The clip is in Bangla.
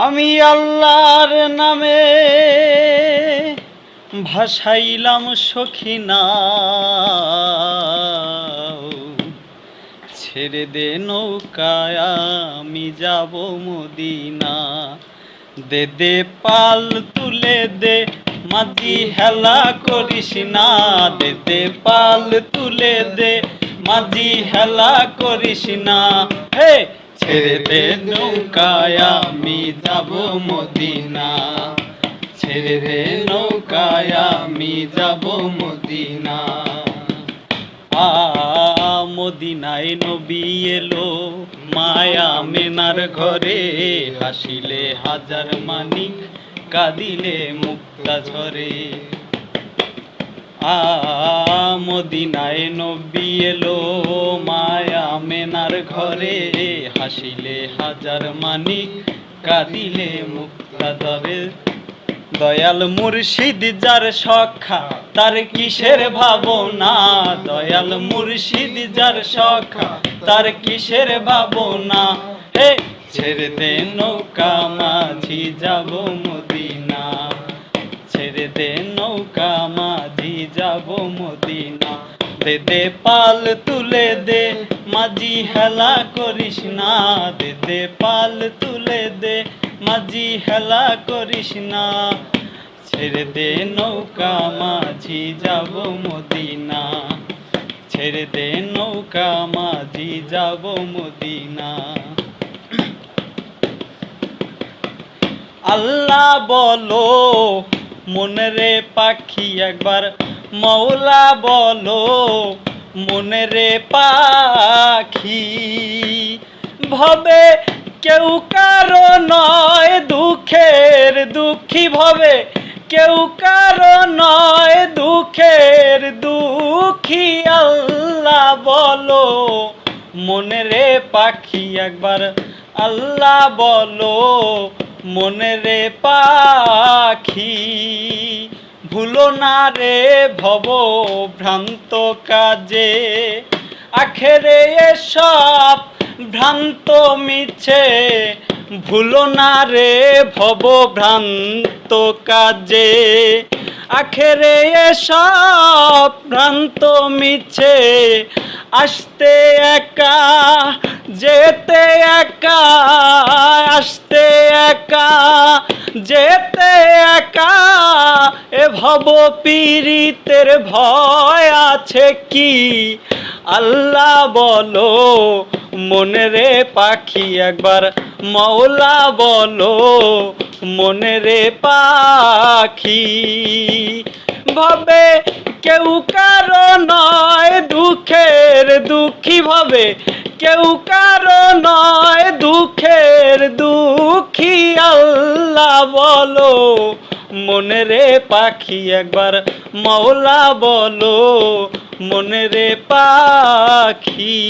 আমি আল্লাহর নামে ভাসাইলাম সখিনা, ছেড়ে দে নৌকায় আমি যাব মদিনা। দে দে পাল তুলে দে মাঝি হেলা করিস না, দে দে পাল তুলে দে মাঝি হেলা করিস না। হে ছেড়ে দে নৌকায় আমি যাব মদিনা, ছেড়ে দে নৌকায় আমি যাব মদিনা। মদিনায় নবী এলো মায়া মেনার ঘরে, হাসিলে হাজার মানিক কাঁদিলে মুক্তা ঝরে। মদিনায় নবী এলো মায়া মেনার ঘরে, হাসিলে হাজার মানিক কাঁদিলে মুক্তা ঝরে। দয়াল মুর্শিদ যার সখা তার কিসের ভাবনা, দয়াল মুর্শিদ যার সখা তার কিসের ভাবনা। হে ছেড়ে দে নৌকা মাঝি যাব মদিনা, ছেড়ে দে নৌকা মাঝি যাব মদিনা। দে দে পাল তুলে দে মাঝি হেলা করিস না, দে দে পাল তুলে দে মাঝি হেলা করিস না। ছেড়ে দে নৌকা মাঝি যাব মদিনা, ছেড়ে দে নৌকা মাঝি যাব মদিনা। আল্লাহ বলো মনেরে পাখি একবার, মৌলা বলো মনেরে পাখি। ভবে কেউ কারো নয় দুঃখের দুঃখী, ভবে কেউ কারো নয় দুঃখের দুঃখী। আল্লাহ বলো মনেরে পাখি একবার, আল্লাহ বলো মনেরে পাখি। ভুলো না রে ভব ভ্রান্ত কাজে, আখেরে এসব ভ্রান্ত মিছে। ভুলো না রে ভব ভ্রান্ত কাজে, আখেরে এসব ভ্রান্ত মিছে। আসতে একা যেতে একা, আসতে একা যেতে একা। এ ভব পীড়িতের ভয় আছে কি? আল্লাহ বলো মনেরে পাখি একবার, মৌলা বলো মনেরে পাখি। ভবে কেউ কারো নয় দুঃখের দুঃখী, ভবে কেউ কারো নয় দুঃখের দুঃখী। আল্লাহ বলো মনেরে পাখি একবার, মৌলা বলো মনেরে পাখি।